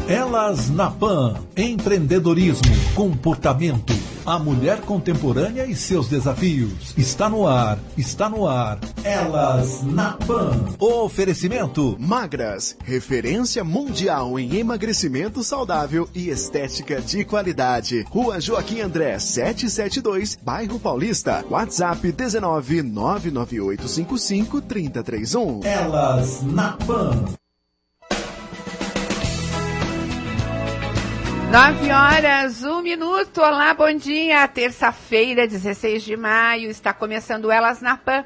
Elas na Pan. Empreendedorismo, comportamento, a mulher contemporânea e seus desafios. Está no ar, está no ar. Elas na Pan. Oferecimento Magras, referência mundial em emagrecimento saudável e estética de qualidade. Rua Joaquim André, 772, Bairro Paulista. WhatsApp 19 99855 3031. Elas na Pan. 9h01. Olá, bom dia. Terça-feira, 16 de maio. Está começando Elas na Pan.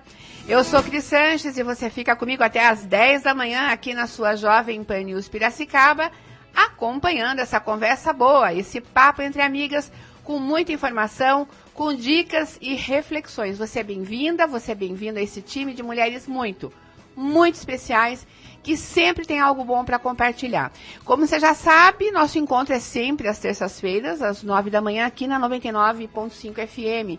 Eu sou Cris Sanches e você fica comigo até às 10 da manhã aqui na sua Jovem Pan News Piracicaba, acompanhando essa conversa boa, esse papo entre amigas, com muita informação, com dicas e reflexões. Você é bem-vinda a esse time de mulheres muito especiais, que sempre tem algo bom para compartilhar. Como você já sabe, nosso encontro é sempre às terças-feiras, às 9 da manhã, aqui na 99.5 FM.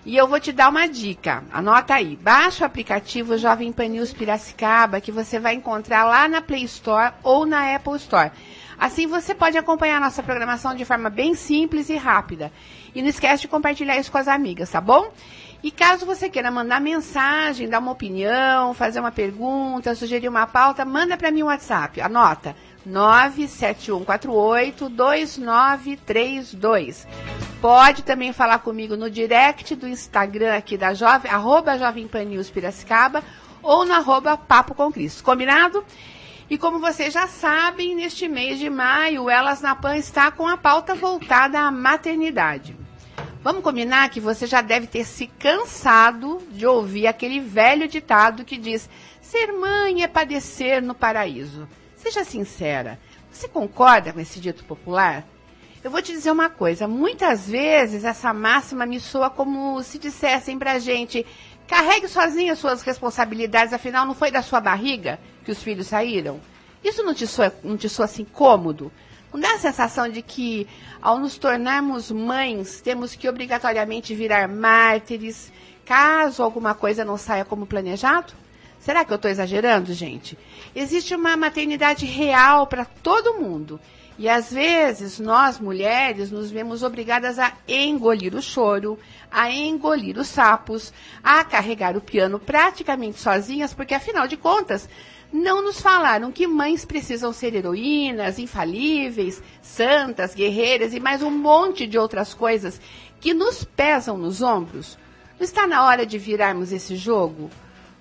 E eu vou te dar uma dica, anota aí, baixa o aplicativo Jovem Pan News Piracicaba, que você vai encontrar lá na Play Store ou na Apple Store. Assim você pode acompanhar a nossa programação de forma bem simples e rápida. E não esquece de compartilhar isso com as amigas, tá bom? E caso você queira mandar mensagem, dar uma opinião, fazer uma pergunta, sugerir uma pauta, manda para mim o WhatsApp. Anota, 971482932. Pode também falar comigo no direct do Instagram aqui da Jovem, @Jovem Pan News Piracicaba, ou no @Papo com Cris. Combinado? E como vocês já sabem, neste mês de maio, Elas na Pan está com a pauta voltada à maternidade. Vamos combinar que você já deve ter se cansado de ouvir aquele velho ditado que diz: ser mãe é padecer no paraíso. Seja sincera, você concorda com esse dito popular? Eu vou te dizer uma coisa, muitas vezes essa máxima me soa como se dissessem pra gente: carregue sozinha suas responsabilidades, afinal não foi da sua barriga que os filhos saíram? Isso não te soa assim cômodo? Não dá a sensação de que, ao nos tornarmos mães, temos que obrigatoriamente virar mártires, caso alguma coisa não saia como planejado? Será que eu estou exagerando, gente? Existe uma maternidade real para todo mundo. E, às vezes, nós, mulheres, nos vemos obrigadas a engolir o choro, a engolir os sapos, a carregar o piano praticamente sozinhas, porque, afinal de contas, não nos falaram que mães precisam ser heroínas, infalíveis, santas, guerreiras e mais um monte de outras coisas que nos pesam nos ombros. Não está na hora de virarmos esse jogo?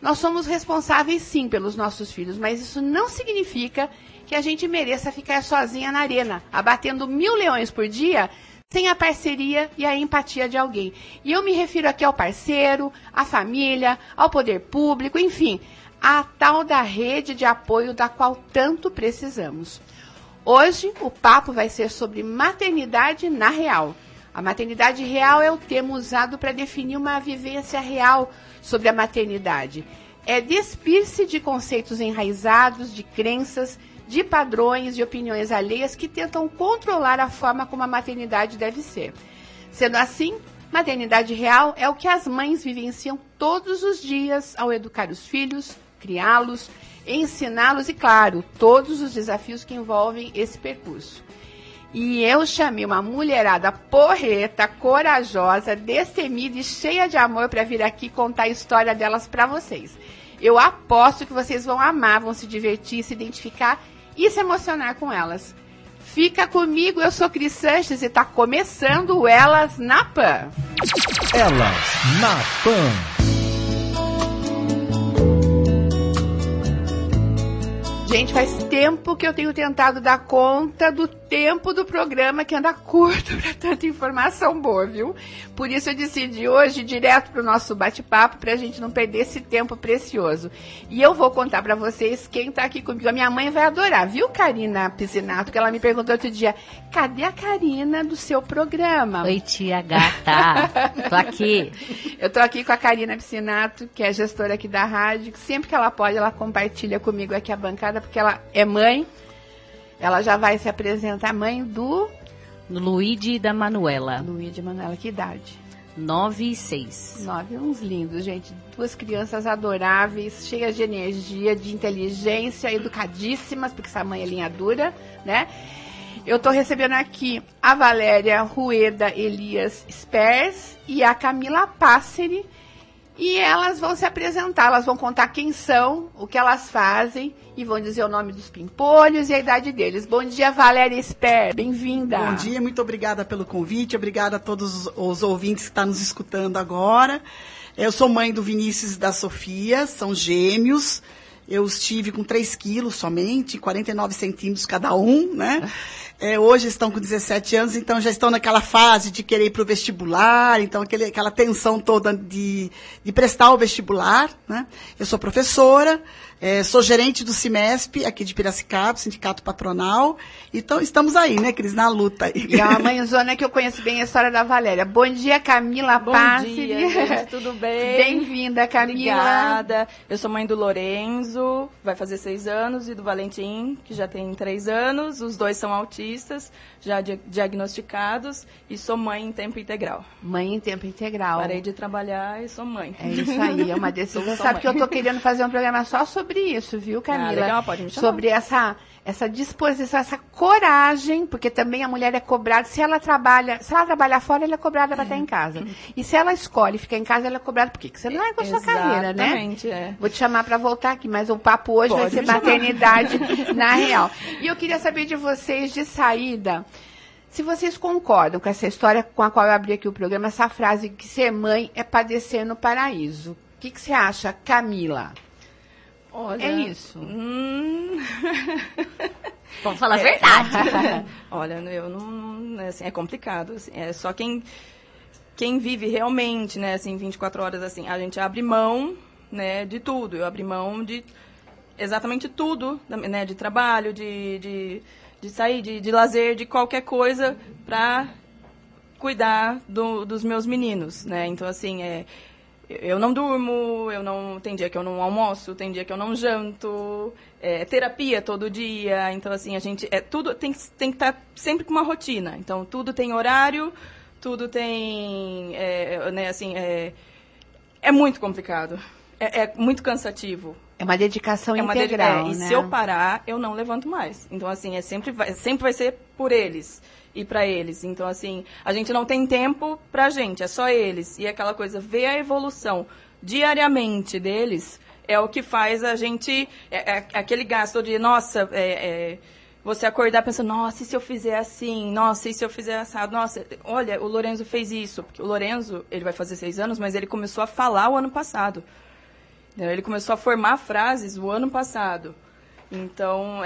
Nós somos responsáveis, sim, pelos nossos filhos, mas isso não significa que a gente mereça ficar sozinha na arena, abatendo 1000 leões por dia, sem a parceria e a empatia de alguém. E eu me refiro aqui ao parceiro, à família, ao poder público, enfim, a tal da rede de apoio da qual tanto precisamos. Hoje, o papo vai ser sobre maternidade na real. A maternidade real é o termo usado para definir uma vivência real sobre a maternidade. É despir-se de conceitos enraizados, de crenças, de padrões e opiniões alheias que tentam controlar a forma como a maternidade deve ser. Sendo assim, maternidade real é o que as mães vivenciam todos os dias ao educar os filhos, criá-los, ensiná-los e, claro, todos os desafios que envolvem esse percurso. E eu chamei uma mulherada porreta, corajosa, destemida e cheia de amor para vir aqui contar a história delas para vocês. Eu aposto que vocês vão amar, vão se divertir, se identificar e se emocionar com elas. Fica comigo, eu sou Cris Sanches e está começando o Elas na Pan. Elas na Pan. Gente, faz tempo que eu tenho tentado dar conta do tempo do programa, que anda curto para tanta informação boa, viu? Por isso eu decidi hoje ir direto para o nosso bate-papo, para a gente não perder esse tempo precioso. E eu vou contar para vocês quem está aqui comigo. A minha mãe vai adorar, viu, Karina Piscinato? Que ela me perguntou outro dia, cadê a Karina do seu programa? Oi, tia gata, tô aqui. Eu tô aqui com a Karina Piscinato, que é gestora aqui da rádio, que sempre que ela pode, ela compartilha comigo aqui a bancada, porque ela é mãe. Ela já vai se apresentar, mãe do... Luíde e da Manuela. Luíde e Manuela, que idade? 9 e 6. 9, uns lindos, gente. 2 crianças adoráveis, cheias de energia, de inteligência, educadíssimas, porque essa mãe é linha dura, né? Eu estou recebendo aqui a Valéria Rueda Elias Spers e a Camila Passeri. E elas vão se apresentar, elas vão contar quem são, o que elas fazem e vão dizer o nome dos pimpolhos e a idade deles. Bom dia, Valéria Spers, bem-vinda. Bom dia, muito obrigada pelo convite, obrigada a todos os ouvintes que estão nos escutando agora. Eu sou mãe do Vinícius e da Sofia, são gêmeos. Eu estive com 3 quilos somente, 49 centímetros cada um, né? Hoje estão com 17 anos, então já estão naquela fase de querer ir para o vestibular, então aquela tensão toda de prestar o vestibular, né? Eu sou professora, sou gerente do CIMESP, aqui de Piracicaba, Sindicato Patronal, então estamos aí, né, Cris, na luta. E é uma mãezona que eu conheço bem a história da Valéria. Bom dia, Camila Passeri. Bom dia, gente, tudo bem? Bem-vinda, Camila. Obrigada. Eu sou mãe do Lorenzo, vai fazer 6 anos, e do Valentim, que já tem 3 anos, os dois são autistas, já diagnosticados, e sou mãe em tempo integral. Mãe em tempo integral. Parei de trabalhar e sou mãe. É isso aí, é uma decisão. Você sabe que eu tô querendo fazer um programa só sobre isso, viu, Camila? Legal, pode me chamar. Sobre essa disposição, essa coragem, porque também a mulher é cobrada, se ela trabalha fora, ela é cobrada para estar em casa. E se ela escolhe ficar em casa, ela é cobrada por quê? Porque você não largou sua carreira, né? Exatamente, Vou te chamar para voltar aqui, mas o papo hoje vai ser maternidade na real. E eu queria saber de vocês, de saída, se vocês concordam com essa história com a qual eu abri aqui o programa, essa frase que ser mãe é padecer no paraíso. O que você acha, Camila? Olha, é isso. Vamos falar a verdade. Olha, eu não, assim, é complicado, assim, é só quem vive realmente, né, assim, 24 horas, assim, a gente abre mão, né, de tudo. Eu abri mão de exatamente tudo, né, de trabalho, de sair, de lazer, de qualquer coisa para cuidar dos meus meninos, né? Então, assim, eu não durmo, tem dia que eu não almoço, tem dia que eu não janto, terapia todo dia. Então, assim, a gente, tudo tem que estar sempre com uma rotina. Então, tudo tem horário, tudo tem, né, assim, é muito complicado, é muito cansativo. É uma dedicação integral, né? E se eu parar, eu não levanto mais. Então, assim, sempre vai ser por eles e para eles. Então, assim, a gente não tem tempo pra gente, é só eles. E aquela coisa, ver a evolução diariamente deles é o que faz a gente, aquele gasto de, nossa, você acordar pensando, nossa, e se eu fizer assim? Nossa, e se eu fizer assado? Nossa, olha, o Lorenzo fez isso. Porque o Lorenzo, ele vai fazer 6 anos, mas ele começou a falar o ano passado. Ele começou a formar frases o ano passado. Então,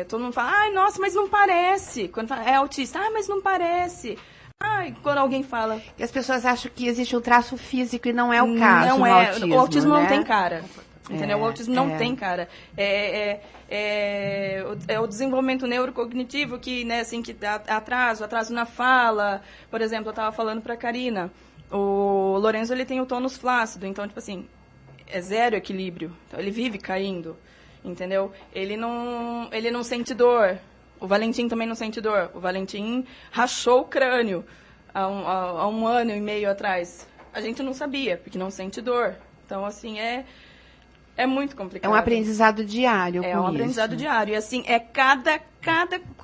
todo mundo fala, ai, nossa, mas não parece. Quando fala, é autista, mas não parece. Ai, quando alguém fala... E as pessoas acham que existe um traço físico e não é o caso. Não é. Autismo, o autismo né? não tem cara. Entendeu? O autismo não tem cara. É o desenvolvimento neurocognitivo que, né, assim, que dá atraso na fala. Por exemplo, eu estava falando para a Karina, o Lorenzo, ele tem o tônus flácido, então, tipo assim, é zero equilíbrio. Então, ele vive caindo, entendeu? Ele não sente dor. O Valentim também não sente dor. O Valentim rachou o crânio há 1 ano e meio atrás. A gente não sabia, porque não sente dor. Então, assim, é muito complicado. É um aprendizado diário. É um aprendizado diário. E, assim,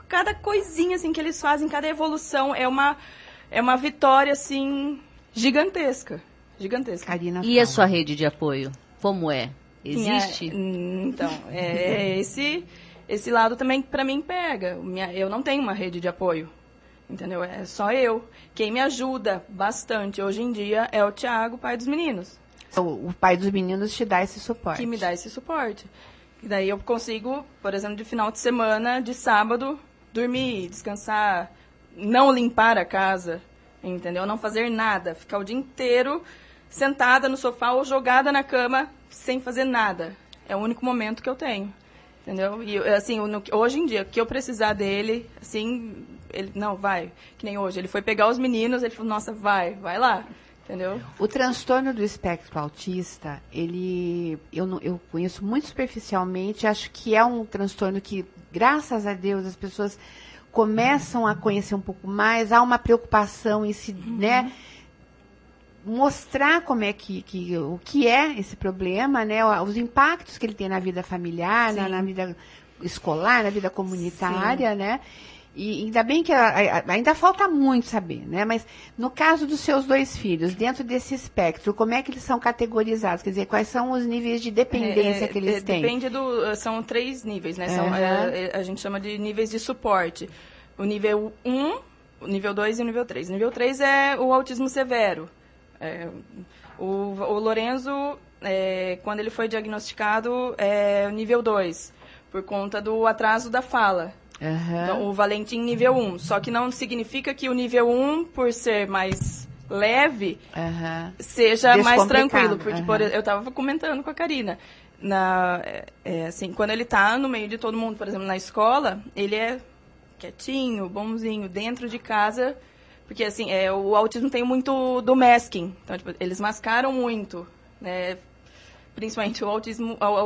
cada coisinha assim, que eles fazem, cada evolução é uma vitória, assim, gigantesca. Gigantesca. Karina, e a sua rede de apoio? Como é? Existe? Então, esse lado também, para mim, pega. Eu não tenho uma rede de apoio, entendeu? É só eu. Quem me ajuda bastante hoje em dia é o Thiago, pai dos meninos. O pai dos meninos te dá esse suporte. Que me dá esse suporte. E daí eu consigo, por exemplo, de final de semana, de sábado, dormir, descansar, não limpar a casa, entendeu? Não fazer nada, ficar o dia inteiro sentada no sofá ou jogada na cama sem fazer nada. É o único momento que eu tenho, entendeu? E, assim, hoje em dia, que eu precisar dele, assim, ele, não, vai, que nem hoje. Ele foi pegar os meninos, ele falou, nossa, vai lá, entendeu? O transtorno do espectro autista, eu conheço muito superficialmente, acho que é um transtorno que, graças a Deus, as pessoas começam a conhecer um pouco mais, há uma preocupação em se, né, mostrar como é o que é esse problema, né, os impactos que ele tem na vida familiar, na vida escolar, na vida comunitária, né? E ainda bem que ainda falta muito saber, né? Mas no caso dos seus 2 filhos, dentro desse espectro, como é que eles são categorizados? Quer dizer, quais são os níveis de dependência que eles têm? Depende são 3 níveis, né? A gente chama de níveis de suporte. O nível 1, o nível 2 e o nível 3. O nível 3 é o autismo severo. O Lorenzo, quando ele foi diagnosticado, é o nível 2, por conta do atraso da fala. Então, o Valentim nível 1. Só que não significa que o nível 1, por ser mais leve, seja mais tranquilo. Porque eu estava comentando com a Karina. Assim, quando ele está no meio de todo mundo, por exemplo, na escola, ele é quietinho, bonzinho, dentro de casa. Porque assim, o autismo tem muito do masking. Então, tipo, eles mascaram muito, né? Principalmente o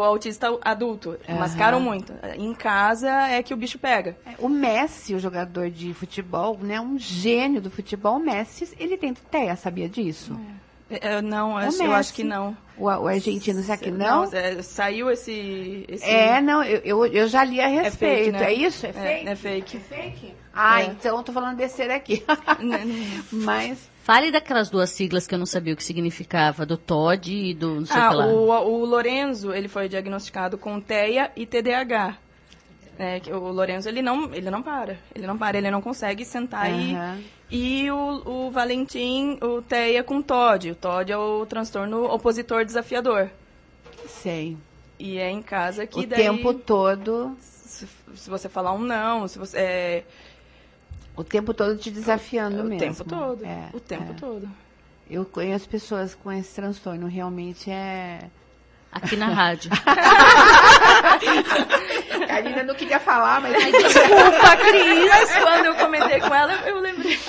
autista adulto. Mascaram muito. Em casa é que o bicho pega. O Messi, o jogador de futebol, né, um gênio do futebol, o Messi, ele tem TEA, sabia disso? Não, eu acho que não. O argentino, será que não? Saiu esse... não, eu já li a respeito. É fake, né? É isso? É fake? É fake. É fake? Então eu tô falando desse aqui. Mas... Fale daquelas 2 siglas que eu não sabia o que significava, do TOD e do não sei o que lá. O Lorenzo, ele foi diagnosticado com TEA e TDAH. O Lorenzo, ele não para. Ele não consegue sentar e o Valentim, o TEA com TOD. O TOD é o transtorno opositor desafiador. Sei. E é em casa que o tempo todo... Se você falar um não, se você... O tempo todo te desafiando mesmo. O tempo todo. O tempo todo. Eu conheço pessoas com esse transtorno, realmente Aqui na rádio. Karina não queria falar, mas... Desculpa, Cris. Quando eu comentei com ela, eu lembrei.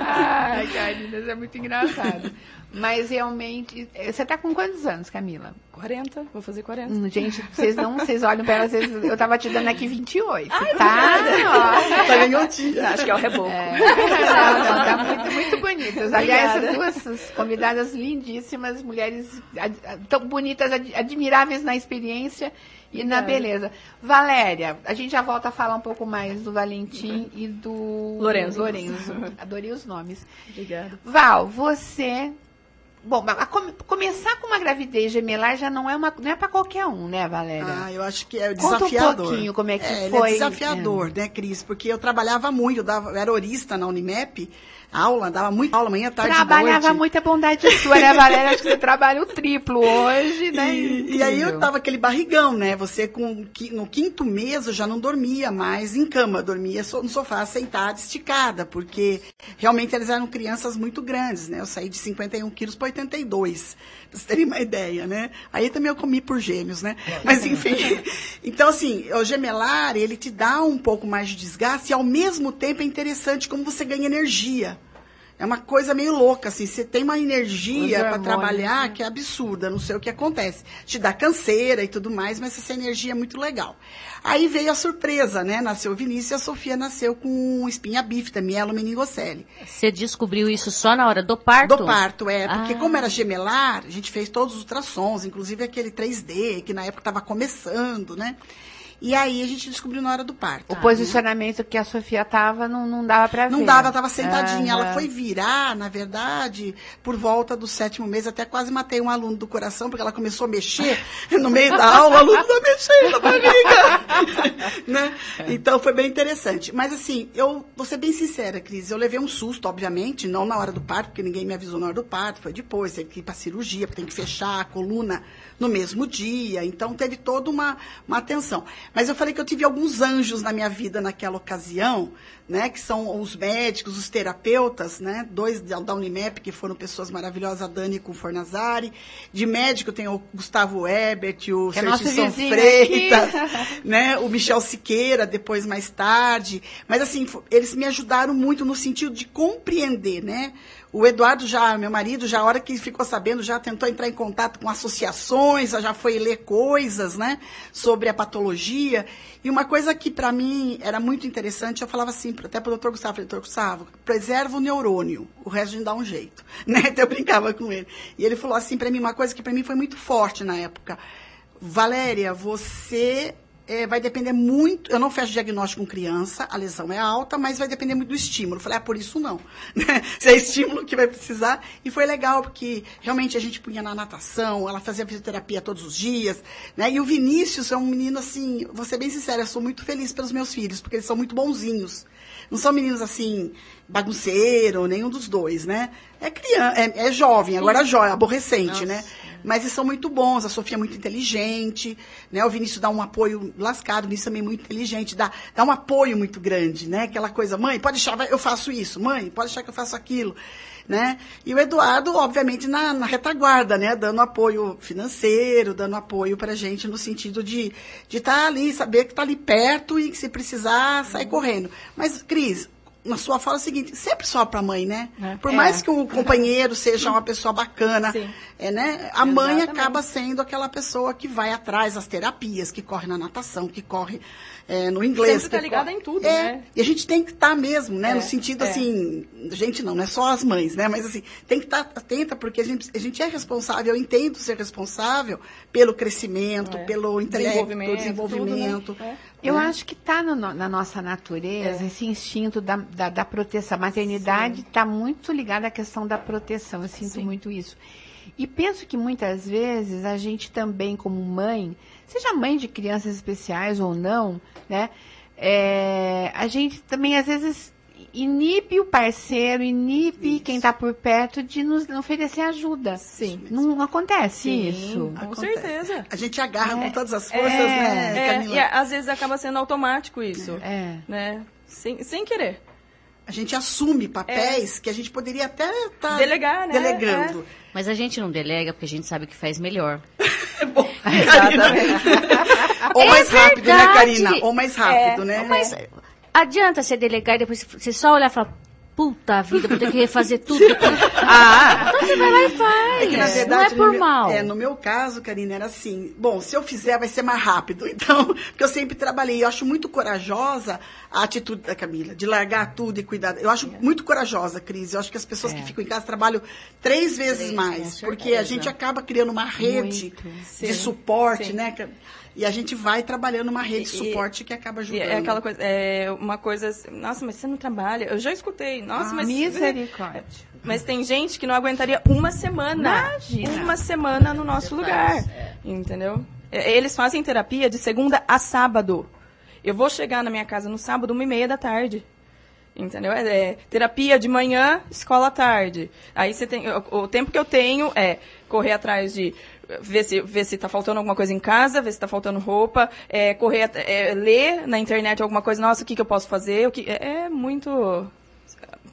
Ai, Karina, isso é muito engraçado. Mas realmente... Você tá com quantos anos, Camila? 40, vou fazer 40. Gente, vocês olham pra ela, eu tava te dando aqui 28. Ai, tá? Tá ganhotinha. Acho que é o reboco. Tá muito bonitas. Aliás, essas 2 convidadas lindíssimas, mulheres tão bonitas, admiráveis na experiência e na beleza. Valéria, a gente já volta a falar um pouco mais do Valentim e do Lorenzo. Adorei os nomes. Obrigada. Val, você... Bom, começar com uma gravidez gemelar já não é para qualquer um, né, Valéria? Eu acho que é desafiador. Conta um pouquinho como é que foi. Ele é desafiador, né, Cris? Porque eu trabalhava muito, eu era horista na Unimep, dava muita aula, manhã, tarde e noite. Trabalhava muita bondade sua, né, Valéria? Acho que você trabalha o triplo hoje, né? E aí eu tava aquele barrigão, né? Você no 5º mês eu já não dormia mais em cama, eu dormia no sofá, sentada, esticada, porque realmente eles eram crianças muito grandes, né? Eu saí de 51 quilos para 82, pra vocês terem uma ideia, né? Aí também eu comi por gêmeos, né? Mas enfim, então assim, o gemelar, ele te dá um pouco mais de desgaste e ao mesmo tempo é interessante como você ganha energia. É uma coisa meio louca, assim, você tem uma energia para trabalhar que é absurda, não sei o que acontece. Te dá canseira e tudo mais, mas essa energia é muito legal. Aí veio a surpresa, né? Nasceu o Vinícius e a Sofia nasceu com espinha bífida, mielomeningocele. Você descobriu isso só na hora do parto? Do parto, porque como era gemelar, a gente fez todos os ultrassons, inclusive aquele 3D, que na época estava começando, né? E aí a gente descobriu na hora do parto. O posicionamento que a Sofia tava não dava para ver. Não dava, estava sentadinha. Ela foi virar, na verdade, por volta do 7º mês. Até quase matei um aluno do coração, porque ela começou a mexer no meio da aula. O aluno tá mexendo na barriga. Né? Então foi bem interessante. Mas assim, eu vou ser bem sincera, Cris. Eu levei um susto, obviamente, não na hora do parto, porque ninguém me avisou na hora do parto. Foi depois, teve que ir para cirurgia, porque tem que fechar a coluna no mesmo dia. Então teve toda uma atenção. Mas eu falei que eu tive alguns anjos na minha vida naquela ocasião, né, que são os médicos, os terapeutas, né, 2 da Unimep, que foram pessoas maravilhosas, a Dani com o Fornazari. De médico tem o Gustavo Ebert, o Sergio Freitas, né, o Michel Siqueira, depois mais tarde. Mas assim, eles me ajudaram muito no sentido de compreender, né. O Eduardo meu marido, a hora que ficou sabendo, já tentou entrar em contato com associações, já foi ler coisas, né, sobre a patologia. E uma coisa que para mim era muito interessante, eu falava assim, até para o doutor Gustavo, falei, doutor Gustavo, preserva o neurônio, o resto a gente dá um jeito, né? Então eu brincava com ele. E ele falou assim para mim, uma coisa que para mim foi muito forte na época. Valéria, você vai depender muito, eu não fecho diagnóstico com criança, a lesão é alta, mas vai depender muito do estímulo. Eu falei, por isso não. Se é estímulo que vai precisar. E foi legal, porque realmente a gente punha na natação, ela fazia fisioterapia todos os dias, né? E o Vinícius é um menino, assim, vou ser bem sincera, eu sou muito feliz pelos meus filhos, porque eles são muito bonzinhos. Não são meninos, assim, bagunceiro, nenhum dos dois, né? É criança, é jovem, agora aborrecente, né? Mas eles são muito bons, a Sofia é muito inteligente, né? O Vinícius dá um apoio lascado, o Vinícius também é muito inteligente, dá um apoio muito grande, né? Aquela coisa, mãe, pode deixar, eu faço isso, mãe, pode deixar que eu faço aquilo, né? E o Eduardo, obviamente, na retaguarda, né? Dando apoio financeiro, dando apoio pra gente no sentido de estar ali, saber que tá ali perto e que se precisar, sair correndo. Mas, Cris, na sua fala é o seguinte, sempre só para a mãe, né? Por mais que o companheiro seja uma pessoa bacana, né? A mãe acaba sendo aquela pessoa que vai atrás das terapias, que corre na natação, que corre no inglês. Sempre tá ligada em tudo, né? E a gente tem que estar mesmo, né? No sentido, assim, gente não é só as mães, né? Mas, assim, tem que estar atenta, porque a gente é responsável, eu entendo ser responsável pelo crescimento, pelo intelecto, desenvolvimento. Tudo, né? Eu acho que está na nossa natureza esse instinto da proteção. A maternidade está muito ligada à questão da proteção. Eu sinto muito isso. E penso que muitas vezes a gente também, como mãe, seja mãe de crianças especiais ou não, né? A gente também, às vezes, inibe o parceiro, inibe quem está por perto de nos oferecer ajuda. Sim. Não acontece isso? Com certeza. A gente agarra com todas as forças, né, Camila? E às vezes acaba sendo automático isso. Né? Sem querer. A gente assume papéis que a gente poderia até estar delegando. Mas a gente não delega porque a gente sabe que faz melhor. Bom, exatamente. Ou mais rápido, né, Karina? Ou mais rápido, né? Mas adianta você delegar e depois você só olhar e falar, puta vida, vou ter que refazer tudo. Então você vai lá e faz. É que, na verdade, não é por mal. No meu caso, Karina, era assim, bom, se eu fizer vai ser mais rápido. Então, porque eu sempre trabalhei, eu acho muito corajosa a atitude da Camila, de largar tudo e cuidar. Eu acho muito corajosa, Cris. Eu acho que as pessoas que ficam em casa trabalham 3 vezes mais, porque a gente acaba criando uma rede de suporte, né? E a gente vai trabalhando uma rede de suporte que acaba ajudando. É aquela coisa, uma coisa assim, nossa, mas você não trabalha? Eu já escutei, nossa, mas... Misericórdia. Mas tem gente que não aguentaria uma semana. Imagina. Uma semana no nosso lugar. Entendeu? Eles fazem terapia de segunda a sábado. Eu vou chegar na minha casa no sábado, 1h30 da tarde. Entendeu? Terapia de manhã, escola à tarde. Aí você tem... O tempo que eu tenho é correr atrás de... Ver se tá faltando alguma coisa em casa, ver se tá faltando roupa, ler na internet alguma coisa, nossa, o que eu posso fazer? É muito...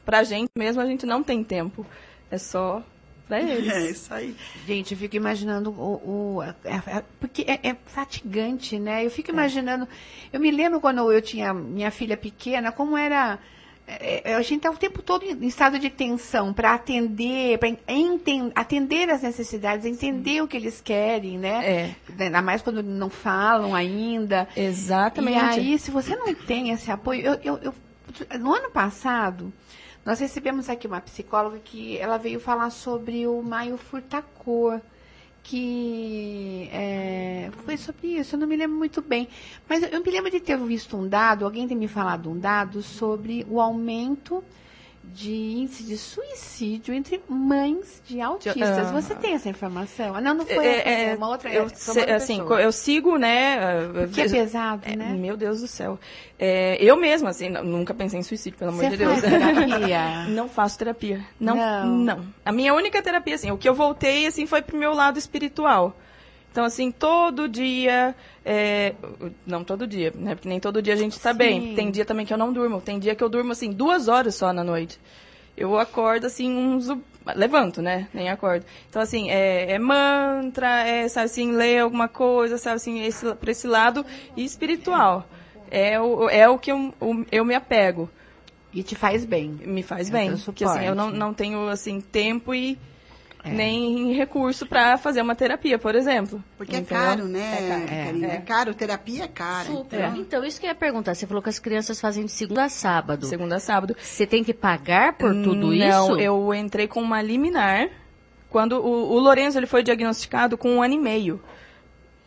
Pra gente mesmo, a gente não tem tempo. É só pra eles. É isso aí. Gente, eu fico imaginando porque é fatigante, né? Eu fico imaginando... Eu me lembro quando eu tinha minha filha pequena, como era... A gente está o tempo todo em estado de tensão para atender, para atender as necessidades, entender o que eles querem, né? Ainda mais quando não falam ainda. Exatamente. E aí, se você não tem esse apoio... no ano passado, nós recebemos aqui uma psicóloga que ela veio falar sobre o Maio Furtacor, que foi sobre isso, eu não me lembro muito bem. Mas eu me lembro de ter visto um dado, alguém tem me falado um dado sobre o aumento de índice de suicídio entre mães de autistas. Você tem essa informação? Não foi uma outra. Eu sigo, né? Que é pesado, né? Meu Deus do céu. Eu mesma, assim, nunca pensei em suicídio, pelo amor de Deus. Você faz terapia? Não faço terapia. Não. A minha única terapia, assim, o que eu voltei, assim, foi pro meu lado espiritual. Então, assim, todo dia... não todo dia, né? Porque nem todo dia a gente tá bem. Tem dia também que eu não durmo. Tem dia que eu durmo, assim, 2 horas só na noite. Eu acordo, assim, levanto, né? Nem acordo. Então, assim, mantra, sabe, assim, ler alguma coisa, sabe, assim, pra esse lado espiritual. É o que eu me apego. E te faz bem. Me faz bem. Porque, assim, eu não tenho, assim, tempo e... nem recurso para fazer uma terapia, por exemplo. Porque é caro, né, Karina? É caro, terapia é cara. Super. Então, isso que eu ia perguntar. Você falou que as crianças fazem de segunda a sábado. Segunda a sábado. Você tem que pagar por tudo isso? Não, eu entrei com uma liminar. Quando o Lorenzo ele foi diagnosticado com 1 ano e meio.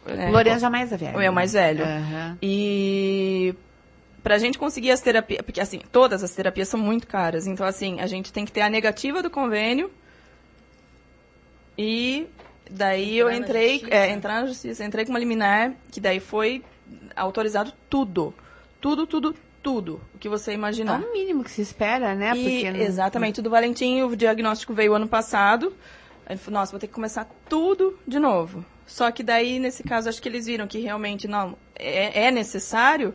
O Lourenço é mais velho. É o mais velho. Uhum. E pra gente conseguir as terapias, porque assim, todas as terapias são muito caras, então assim, a gente tem que ter a negativa do convênio e daí eu entrei, entrar na justiça, entrei com uma liminar, que daí foi autorizado tudo, o que você É imaginar. o mínimo que se espera, né? E, exatamente, do Valentim, o diagnóstico veio ano passado, aí falou, nossa, vou ter que começar tudo de novo. Só que daí, nesse caso, acho que eles viram que realmente não é necessário,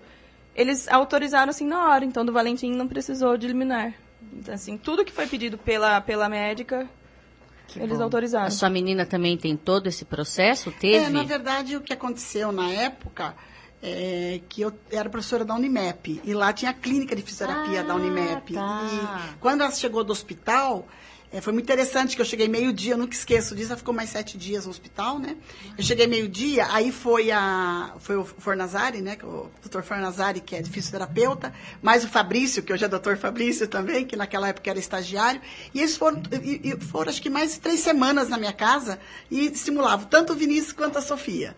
eles autorizaram assim na hora, então do Valentim não precisou de liminar. Então, assim, tudo que foi pedido pela médica, eles autorizaram. A sua menina também tem todo esse processo? Teve? Na verdade, o que aconteceu na época é que eu era professora da Unimep, e lá tinha a clínica de fisioterapia da Unimep. Tá. E quando ela chegou do hospital, foi muito interessante que eu cheguei meio-dia, eu nunca esqueço disso, ela ficou mais 7 dias no hospital, né? Eu cheguei meio-dia, aí foi o Fornazari, né? O doutor Fornazari, que é de fisioterapeuta, mais o Fabrício, que hoje é doutor Fabrício também, que naquela época era estagiário, e eles foram acho que mais de 3 semanas na minha casa e estimulavam tanto o Vinícius quanto a Sofia.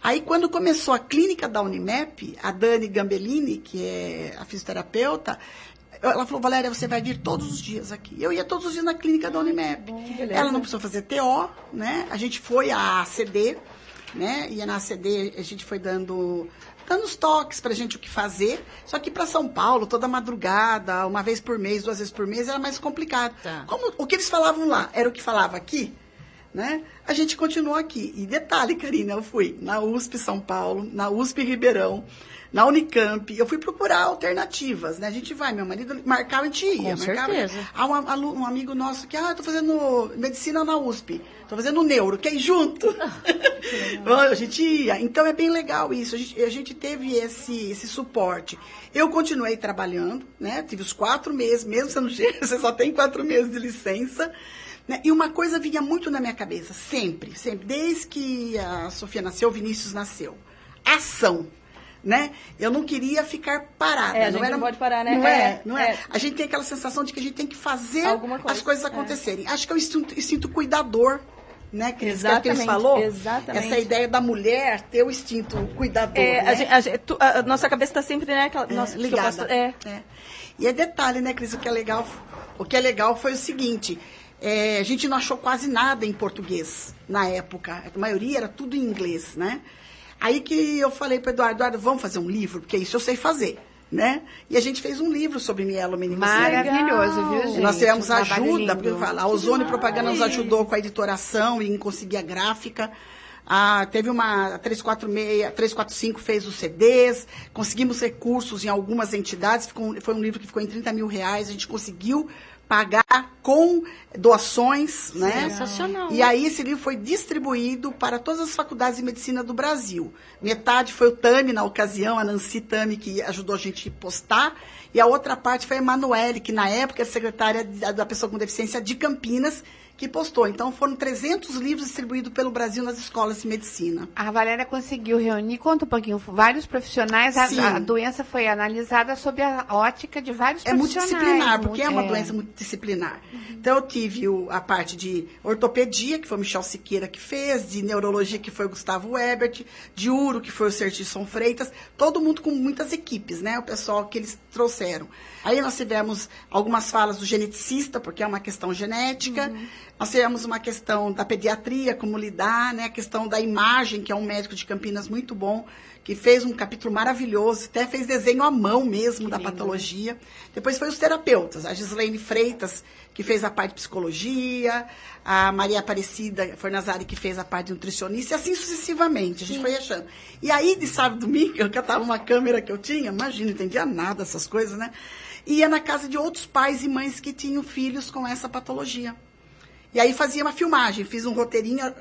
Aí, quando começou a clínica da Unimep, a Dani Gambellini, que é a fisioterapeuta, ela falou, Valéria, você vai vir todos os dias aqui. Eu ia todos os dias na clínica da Unimep. Ela não precisou fazer TO, né? A gente foi à ACD, né? E na ACD a gente foi dando os toques pra gente o que fazer. Só que para São Paulo, toda madrugada, uma vez por mês, 2 vezes por mês, era mais complicado. Tá. Como o que eles falavam lá era o que falava aqui, né? A gente continuou aqui. E detalhe, Karina, eu fui na USP São Paulo, na USP Ribeirão, na Unicamp, eu fui procurar alternativas, né? A gente vai, meu marido marcava, a gente ia. Com certeza. Há um amigo nosso que, tô fazendo medicina na USP, tô fazendo neuro, quer ir junto? A gente ia. Então é bem legal isso, a gente teve esse suporte. Eu continuei trabalhando, né? Tive os 4 meses, mesmo sendo você só tem 4 meses de licença, né? E uma coisa vinha muito na minha cabeça, sempre, desde que a Sofia nasceu, o Vinícius nasceu. Ação. Né? Eu não queria ficar parada. A gente não pode parar, né? Não é. A gente tem aquela sensação de que a gente tem que fazer as coisas acontecerem. Acho que é o instinto cuidador, né? Que eles falou. Exatamente. Essa ideia da mulher ter o instinto cuidador. Né? A nossa cabeça está sempre, né? Ligada. E é detalhe, né, Cris? O que é legal foi o seguinte. A gente não achou quase nada em português na época. A maioria era tudo em inglês, né? Aí que eu falei para o Eduardo, vamos fazer um livro? Porque isso eu sei fazer, né? E a gente fez um livro sobre mielomeningocele. Maravilhoso, viu, gente? Nós tivemos ajuda, porque a Ozônio Propaganda nos ajudou com a editoração e em conseguir a gráfica. Teve uma 345 fez os CDs, conseguimos recursos em algumas entidades, foi um livro que ficou em R$30 mil, a gente conseguiu pagar com doações, né? Sensacional. E aí esse livro foi distribuído para todas as faculdades de medicina do Brasil. Metade foi o Tami, na ocasião, a Nancy Tami, que ajudou a gente a postar, e a outra parte foi a Emanuele, que na época era secretária da pessoa com deficiência de Campinas, que postou. Então, foram 300 livros distribuídos pelo Brasil nas escolas de medicina. A Valéria conseguiu reunir, conta um pouquinho, vários profissionais. A doença foi analisada sob a ótica de vários profissionais. É multidisciplinar, porque é uma doença multidisciplinar. Então, eu tive a parte de ortopedia, que foi o Michel Siqueira que fez, de neurologia, que foi o Gustavo Ebert, de uro, que foi o Sertisson Freitas, todo mundo com muitas equipes, né? O pessoal que eles trouxeram. Aí nós tivemos algumas falas do geneticista, porque é uma questão genética. Nós tivemos uma questão da pediatria, como lidar, né? A questão da imagem, que é um médico de Campinas muito bom, que fez um capítulo maravilhoso, até fez desenho à mão mesmo da patologia. Depois foi os terapeutas, a Gislaine Freitas, que fez a parte de psicologia, a Maria Aparecida Fornazari, que fez a parte de nutricionista, e assim sucessivamente, a gente foi achando. E aí, de sábado e domingo, eu catava uma câmera que eu tinha, imagina, não entendia nada dessas coisas, né? Ia na casa de outros pais e mães que tinham filhos com essa patologia. E aí fazia uma filmagem, fiz um roteirinho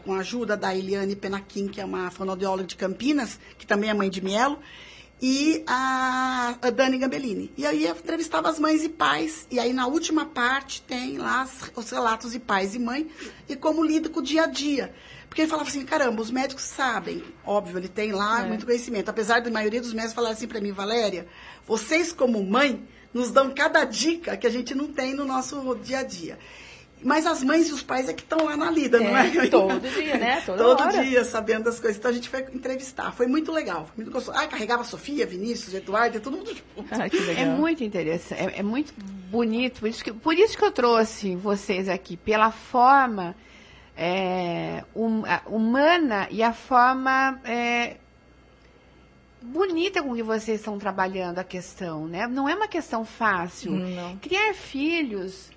com a ajuda da Eliane Penaquim, que é uma fonoaudióloga de Campinas, que também é mãe de Mielo, e a Dani Gambellini. E aí eu entrevistava as mães e pais, e aí na última parte tem lá os relatos de pais e mãe, e como lida com o dia a dia. Porque ele falava assim, caramba, os médicos sabem, óbvio, ele tem lá muito conhecimento. Apesar da maioria dos médicos falar assim para mim, Valéria, vocês como mãe nos dão cada dica que a gente não tem no nosso dia a dia. Mas as mães e os pais é que estão lá na lida, não é? Todo dia, né? Toda Todo hora. dia, sabendo das coisas. Então a gente foi entrevistar. Foi muito legal. Foi muito gostoso. Carregava a Sofia, Vinícius, Eduardo, todo mundo junto. Que legal. É muito interessante, é muito bonito. Por isso que eu trouxe vocês aqui, pela forma humana e a forma bonita com que vocês estão trabalhando a questão, né? Não é uma questão fácil. Não. Criar filhos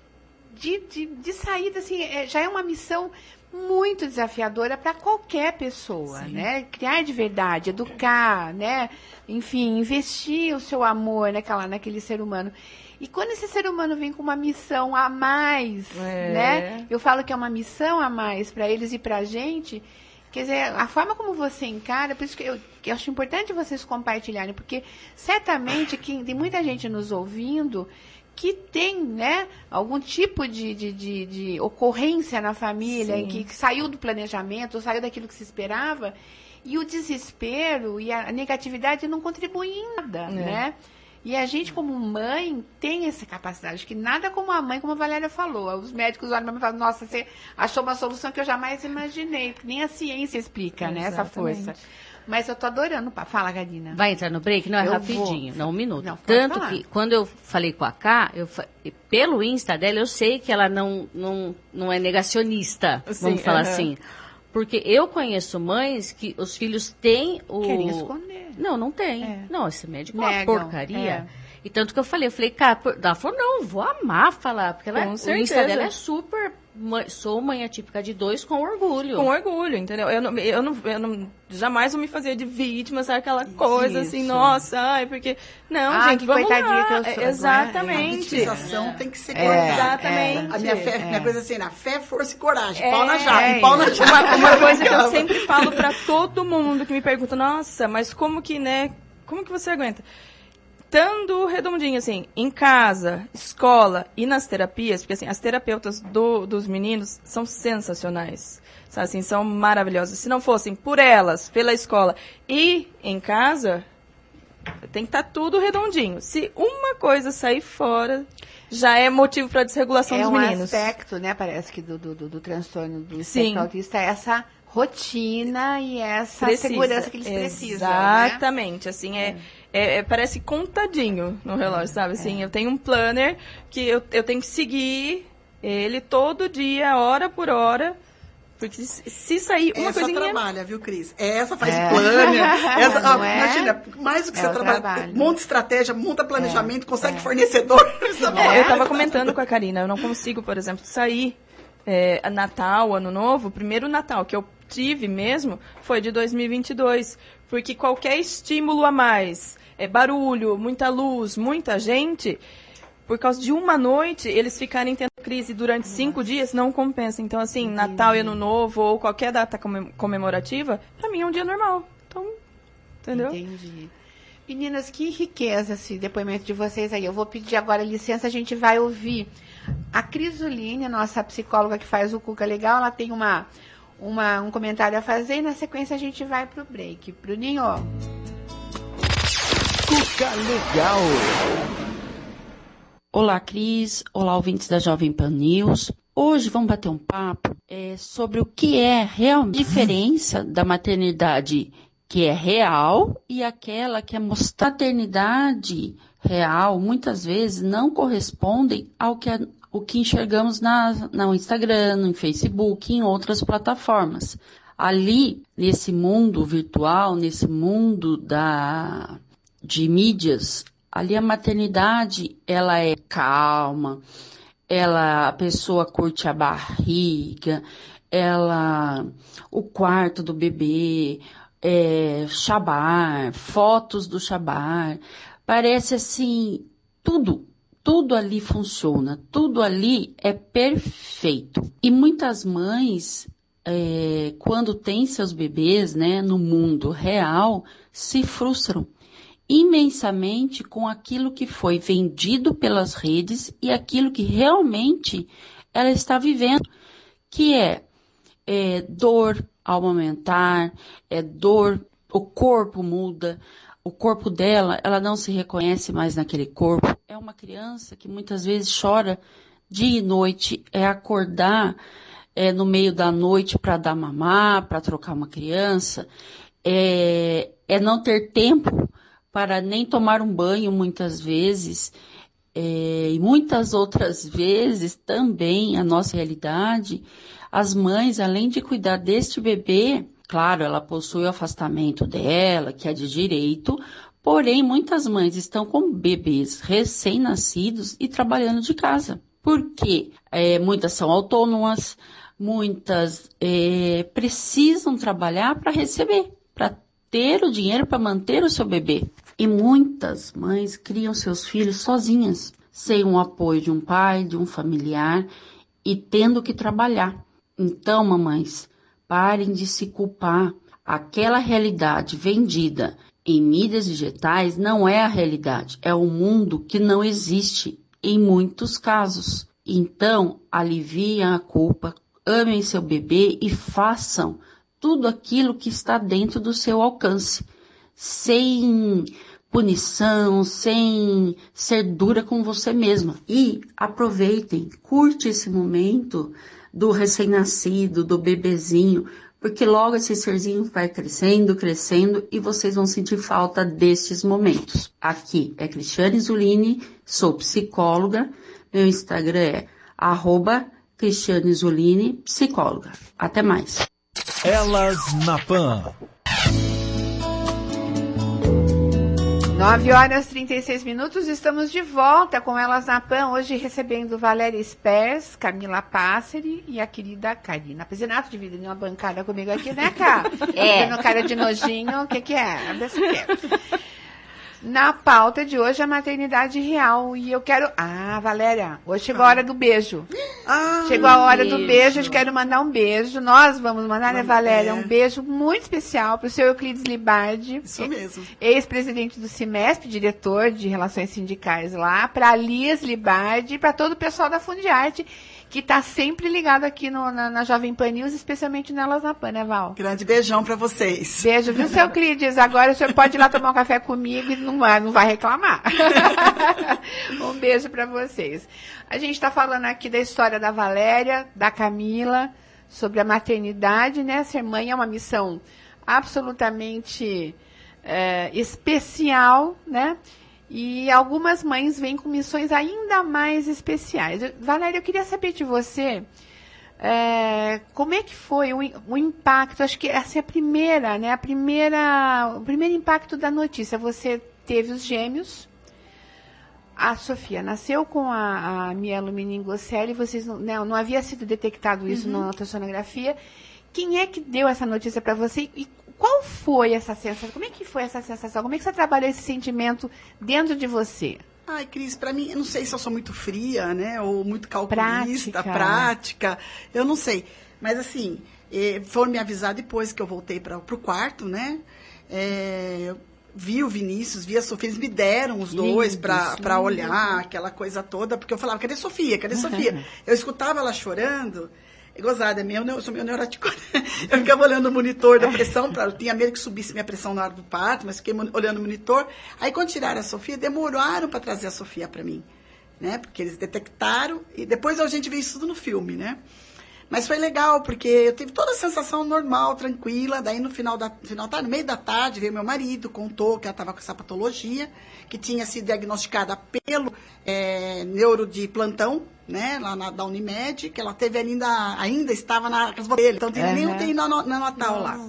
de saída, assim, já é uma missão muito desafiadora para qualquer pessoa, né? Criar de verdade, educar, né? Enfim, investir o seu amor naquele ser humano. E quando esse ser humano vem com uma missão a mais, né? Eu falo que é uma missão a mais para eles e para a gente. Quer dizer, a forma como você encara, por isso que eu acho importante vocês compartilharem, porque certamente tem muita gente nos ouvindo que tem, né, algum tipo de ocorrência na família, em que saiu do planejamento, saiu daquilo que se esperava, e o desespero e a negatividade não contribuem em nada, né? E a gente, como mãe, tem essa capacidade, que nada como a mãe, como a Valéria falou. Os médicos olham para mim e falam, nossa, você achou uma solução que eu jamais imaginei, porque nem a ciência explica, né, essa força. Mas eu tô adorando. Fala, Karina. Vai entrar no break? Não, é Eu rapidinho, vou. não, um minuto. Não, pode Tanto falar. que, quando eu falei com a Ká, pelo Insta dela, eu sei que ela não é negacionista, vamos falar assim. Porque eu conheço mães que os filhos têm o... Querem esconder. Não tem. Não, esse médico é uma Negam, porcaria. E tanto que eu falei, cara, ela falou, não, vou amar falar, porque o Insta dela é super... Sou mãe atípica de 2 com orgulho. Com orgulho, entendeu? Eu não jamais vou me fazer de vítima, sabe? Aquela coisa assim, nossa, porque... Não, gente, que vamos coitadinha lá. que eu sou. Exatamente. A vitimização tem que ser cortada. Exatamente. A minha coisa assim, na fé, força e coragem. Pau na jaca, pau na jaca. Uma coisa que eu sempre falo pra todo mundo que me pergunta, nossa, mas como que você aguenta? Estando redondinho, assim, em casa, escola e nas terapias, porque, assim, as terapeutas dos meninos são sensacionais, sabe, assim, são maravilhosas. Se não fossem por elas, pela escola e em casa, tem que estar tudo redondinho. Se uma coisa sair fora, já é motivo para desregulação dos meninos. É um aspecto, né, parece que do transtorno do espectro autista, é essa rotina e essa segurança que eles precisam. Exatamente, né? Assim, parece contadinho no relógio, sabe? Assim, eu tenho um planner que eu tenho que seguir ele todo dia, hora por hora, porque se sair uma coisinha... Essa trabalha, viu, Cris? Essa faz planner, imagina, mais do que você trabalha, monta estratégia, monta planejamento, consegue fornecedor. Eu estava comentando com a Karina, eu não consigo, por exemplo, sair Natal, Ano Novo, o primeiro Natal que eu tive mesmo foi de 2022, porque qualquer estímulo a mais, barulho, muita luz, muita gente, por causa de uma noite, eles ficarem tendo crise durante 5 dias, não compensa. Então, assim, entendi. Natal e Ano Novo, ou qualquer data comemorativa, pra mim é um dia normal. Então, entendeu? Entendi. Meninas, que riqueza esse depoimento de vocês aí. Eu vou pedir agora licença, a gente vai ouvir a Crisoline, nossa psicóloga que faz o Cuca Legal, ela tem um comentário a fazer e na sequência a gente vai pro break. Bruninho, ó. Cuca Legal. Olá, Cris. Olá, ouvintes da Jovem Pan News. Hoje vamos bater um papo sobre o que é a real diferença da maternidade que é real e aquela que é mostrada. Maternidade real, muitas vezes, não correspondem ao que enxergamos no Instagram, no Facebook e em outras plataformas. Ali, nesse mundo virtual, nesse mundo de mídias, ali a maternidade, ela é calma, a pessoa curte a barriga, o quarto do bebê, chabar, fotos do chabar, parece assim, tudo ali funciona, tudo ali é perfeito. E muitas mães, quando têm seus bebês, né, no mundo real, se frustram imensamente com aquilo que foi vendido pelas redes e aquilo que realmente ela está vivendo, que é dor ao amamentar, dor, o corpo muda, o corpo dela, ela não se reconhece mais naquele corpo. É uma criança que muitas vezes chora dia e noite, é acordar no meio da noite para dar mamar, para trocar uma criança, é não ter tempo para nem tomar um banho muitas vezes, e muitas outras vezes também a nossa realidade, as mães, além de cuidar deste bebê, claro, ela possui o afastamento dela, que é de direito, porém muitas mães estão com bebês recém-nascidos e trabalhando de casa. Porque muitas são autônomas, muitas precisam trabalhar para receber, para ter o dinheiro para manter o seu bebê. E muitas mães criam seus filhos sozinhas, sem o apoio de um pai, de um familiar e tendo que trabalhar. Então, mamães, parem de se culpar. Aquela realidade vendida em mídias digitais não é a realidade, é um mundo que não existe em muitos casos. Então, aliviem a culpa, amem seu bebê e façam tudo aquilo que está dentro do seu alcance, sem punição, sem ser dura com você mesma. E aproveitem, curte esse momento do recém-nascido, do bebezinho, porque logo esse serzinho vai crescendo, crescendo e vocês vão sentir falta destes momentos. Aqui é Cristiane Zulini, sou psicóloga, meu Instagram é @Cristiane Zulini, psicóloga. Até mais. Elas na Pan. 9h36, estamos de volta com Elas na Pan, hoje recebendo Valéria Spers, Camila Passeri e a querida Karina Pezinato, dividindo uma bancada comigo aqui, né, Cá? Dando cara de nojinho, o que é? Desse tempo. Na pauta de hoje, a maternidade real. E eu quero... Valéria, hoje chegou a hora do beijo. Chegou a hora do beijo, eu quero mandar um beijo. Nós vamos mandar, né, Valéria? Um beijo muito especial para o seu Euclides Libardi. Isso mesmo. Ex-presidente do CIMESP, diretor de Relações Sindicais lá. Para a Lias Libardi e para todo o pessoal da Fundiarte, que está sempre ligado aqui na Jovem Pan News, especialmente nelas na Pan, né, Val? Grande beijão para vocês. Beijo, viu, seu Euclides? Agora o senhor pode ir lá tomar um café comigo e não vai reclamar. Um beijo para vocês. A gente está falando aqui da história da Valéria, da Camila, sobre a maternidade, né? Ser mãe é uma missão absolutamente especial, né? E algumas mães vêm com missões ainda mais especiais. Valéria, eu queria saber de você, como é que foi o impacto, acho que essa é a primeira, né? O primeiro impacto da notícia. Você teve os gêmeos, a Sofia nasceu com a mielomeningocele, vocês não havia sido detectado isso na ultrassonografia. Quem é que deu essa notícia para você e qual foi essa sensação? Como é que foi essa sensação? Como é que você trabalhou esse sentimento dentro de você? Ai, Cris, para mim, eu não sei se eu sou muito fria, né? Ou muito calculista, prática. Eu não sei. Mas, assim, foram me avisar depois que eu voltei para o quarto, né? Vi o Vinícius, vi a Sofia, eles me deram os dois para olhar, aquela coisa toda, porque eu falava, cadê Sofia? Cadê Sofia? Eu escutava ela chorando. É gozada, eu sou meu neurótico. Eu ficava olhando o monitor da pressão, eu tinha medo que subisse minha pressão na hora do parto, mas fiquei olhando o monitor. Aí, quando tiraram a Sofia, demoraram para trazer a Sofia para mim, né? Porque eles detectaram, e depois a gente viu isso tudo no filme, né? Mas foi legal, porque eu tive toda a sensação normal, tranquila. Daí, no no meio da tarde, veio meu marido, contou que ela estava com essa patologia, que tinha sido diagnosticada pelo neuro de plantão, né, lá da Unimed, que ela teve ainda estava na casa dele. Então, nem UTI no Natal lá.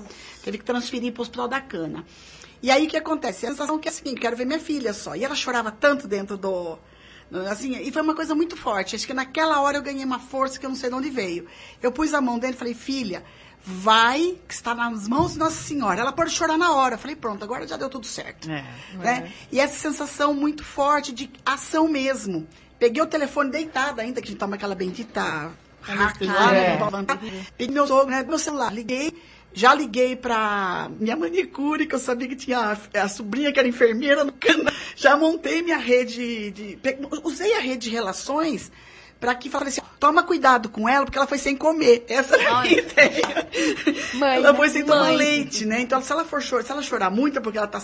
Teve que transferir para o Hospital da Cana. E aí, o que acontece? A sensação que é assim, quero ver minha filha só. E ela chorava tanto dentro assim, e foi uma coisa muito forte. Acho que naquela hora eu ganhei uma força que eu não sei de onde veio. Eu pus a mão dele e falei, filha, vai, que está nas mãos de Nossa Senhora. Ela pode chorar na hora. Eu falei, pronto, agora já deu tudo certo. Né? E essa sensação muito forte de ação mesmo. Peguei o telefone deitada ainda, que a gente toma aquela bendita peguei meu sogro, né, meu celular, já liguei para minha manicure, que eu sabia que tinha a sobrinha que era enfermeira no canal. Já montei minha rede usei a rede de relações para que falei assim, toma cuidado com ela, porque ela foi sem comer. Essa é a minha ideia. Ela foi sem tomar leite, né? Então, se ela chorar muito, é porque ela tá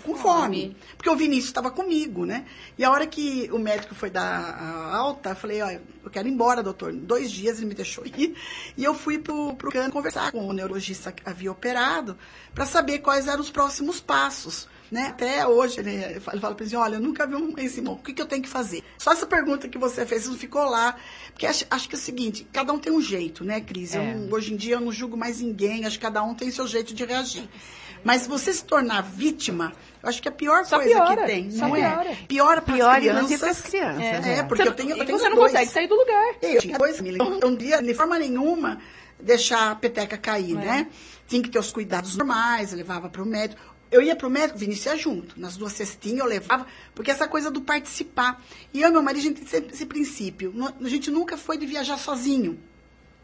com fome. Porque o Vinícius estava comigo, né? E a hora que o médico foi dar a alta, eu falei, olha, eu quero ir embora, doutor. Em 2 dias ele me deixou ir. E eu fui pro CAN conversar com o neurologista que havia operado para saber quais eram os próximos passos. Né? Até hoje, ele fala para mim, olha, eu nunca vi um mãe Simão, o que eu tenho que fazer? Só essa pergunta que você fez, não ficou lá. Porque acho que é o seguinte, cada um tem um jeito, né, Cris? Hoje em dia eu não julgo mais ninguém, acho que cada um tem seu jeito de reagir. Mas você se tornar vítima, eu acho que é a pior coisa que tem, não é? Piora para as crianças. Porque eu tenho você não consegue sair do lugar. Eu tinha 2 mil, então, um dia, de forma nenhuma, deixar a peteca cair, né? Tinha que ter os cuidados normais, eu levava para o médico. Eu ia para o médico, Vinícius ia junto. Nas 2 cestinhas eu levava, porque essa coisa do participar. E eu e meu marido, a gente tem sempre esse princípio. A gente nunca foi de viajar sozinho.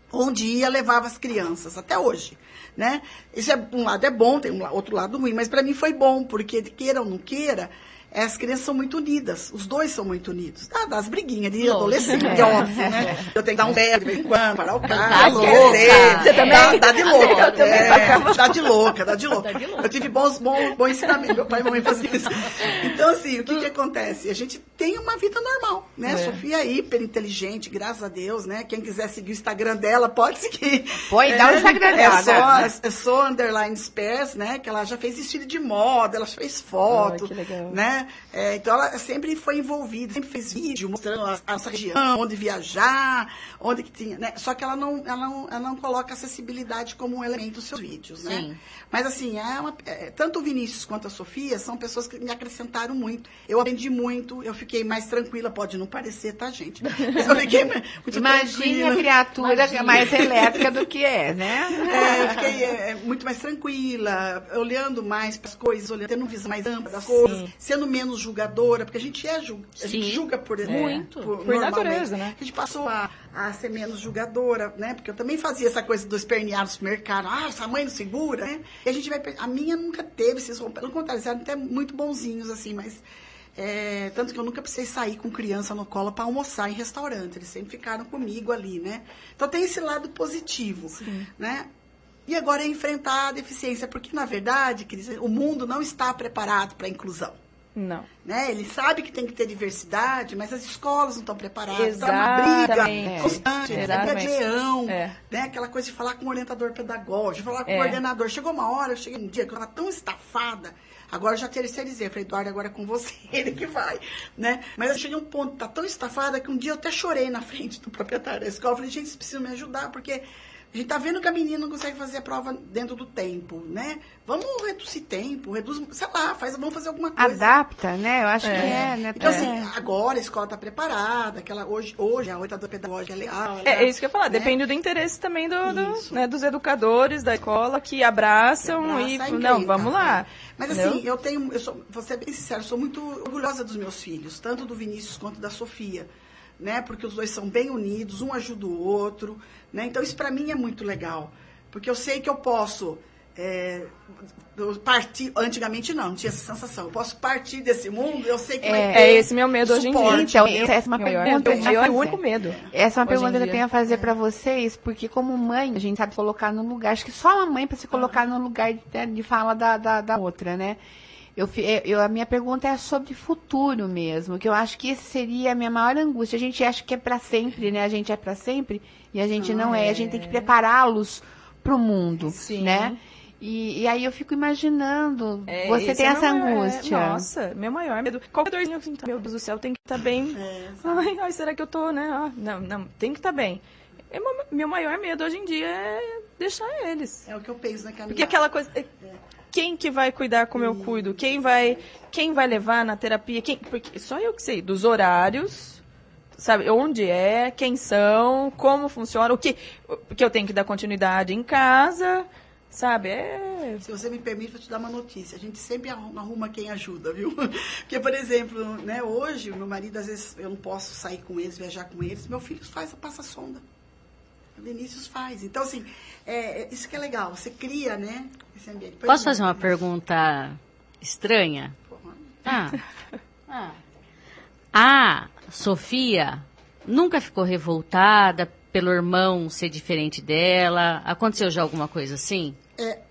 Onde ia, levava as crianças, até hoje. Né? Isso um lado é bom, tem outro lado ruim, mas para mim foi bom, porque queira ou não queira, as crianças são muito unidas, os dois são muito unidos. Das briguinhas de adolescente, óbvio, né? Eu tenho que dar um berro de vez em quando, parar o carro, você também? Dá de louca. Dá de louca. Eu tive bons ensinamentos, meu pai e mamãe faziam isso. Então, assim, o que acontece? A gente tem uma vida normal, né? Sofia é hiper inteligente, graças a Deus, né? Quem quiser seguir o Instagram dela, pode seguir. Dá o Instagram dela. É só _ Spers, né? Que ela já fez desfile de moda, ela fez foto, que legal. né? Então ela sempre foi envolvida, sempre fez vídeo mostrando a região, onde viajar, onde que tinha, né? Só que ela não coloca acessibilidade como um elemento dos seus vídeos, né? Sim. Mas assim, tanto o Vinícius quanto a Sofia são pessoas que me acrescentaram muito. Eu aprendi muito, eu fiquei mais tranquila, pode não parecer, tá, gente? Mas eu fiquei muito Imagine a criatura mais elétrica do que né? Eu fiquei muito mais tranquila, olhando mais para as coisas, tendo uma visão mais ampla das coisas, sendo menos julgadora, porque a gente a gente julga por natureza, né? A gente passou a ser menos julgadora, né? Porque eu também fazia essa coisa do espernear no supermercado, essa mãe não segura, né? E a gente a minha nunca teve esses rompimentos, pelo contrário, eles eram até muito bonzinhos, assim, mas tanto que eu nunca precisei sair com criança no colo para almoçar em restaurante, eles sempre ficaram comigo ali, né? Então tem esse lado positivo, né? E agora é enfrentar a deficiência, porque, na verdade, Cris, o mundo não está preparado para a inclusão. Não. Né? Ele sabe que tem que ter diversidade, mas as escolas não estão preparadas. Exatamente. Então é uma briga constante, é briga de leão, né? Aquela coisa de falar com o orientador pedagógico, de falar com o coordenador. Chegou uma hora, eu cheguei um dia que eu estava tão estafada, agora eu já terceirizei. Eu falei, Eduardo, agora é com você, ele que vai. Né? Mas eu cheguei a um ponto, tá tão estafada, que um dia eu até chorei na frente do proprietário da escola. Eu falei, gente, vocês precisam me ajudar, porque a gente tá vendo que a menina não consegue fazer a prova dentro do tempo, né? Vamos reduzir tempo, sei lá, vamos fazer alguma coisa. Adapta, né? Eu acho que né? Então, assim, agora a escola está preparada, hoje a orientadora pedagógica é leal. É isso que eu ia falar, depende do interesse também dos educadores da escola que abraçam vamos lá. Mas assim, vou ser bem sincera, eu sou muito orgulhosa dos meus filhos, tanto do Vinícius quanto da Sofia. Né? Porque os dois são bem unidos, um ajuda o outro, né? Então isso para mim é muito legal, porque eu sei que eu posso partir, antigamente não tinha essa sensação, eu posso partir desse mundo, eu sei que vai ter esse meu medo hoje em dia. Então, essa é uma pergunta é o único medo. Essa é uma pergunta que eu tenho a fazer para vocês, porque como mãe, a gente sabe colocar no lugar, acho que só uma mãe para se colocar no lugar de fala da outra, né? A minha pergunta é sobre futuro mesmo, que eu acho que esse seria a minha maior angústia. A gente acha que é para sempre, né? A gente é para sempre e a gente não é. A gente tem que prepará-los para o mundo, né? E aí eu fico imaginando, você tem essa angústia. Nossa, meu maior medo. Qualquer dorzinho assim, meu Deus do céu, tem que estar bem. Ai, será que eu tô, né? Não, tem que estar bem. Meu maior medo hoje em dia é deixar eles. É o que eu penso na caminhada. Porque aquela coisa... Quem que vai cuidar como eu cuido? Quem vai levar na terapia? Porque só eu que sei dos horários, sabe? Onde quem são, como funciona, o que eu tenho que dar continuidade em casa, sabe? Se você me permite, vou te dar uma notícia. A gente sempre arruma quem ajuda, viu? Porque, por exemplo, né, hoje, meu marido, às vezes, eu não posso sair com eles, viajar com eles, meu filho passa sonda. O Vinícius faz. Então, assim, isso que é legal. Você cria, né, esse ambiente. Posso fazer uma pergunta estranha? A Sofia nunca ficou revoltada pelo irmão ser diferente dela? Aconteceu já alguma coisa assim?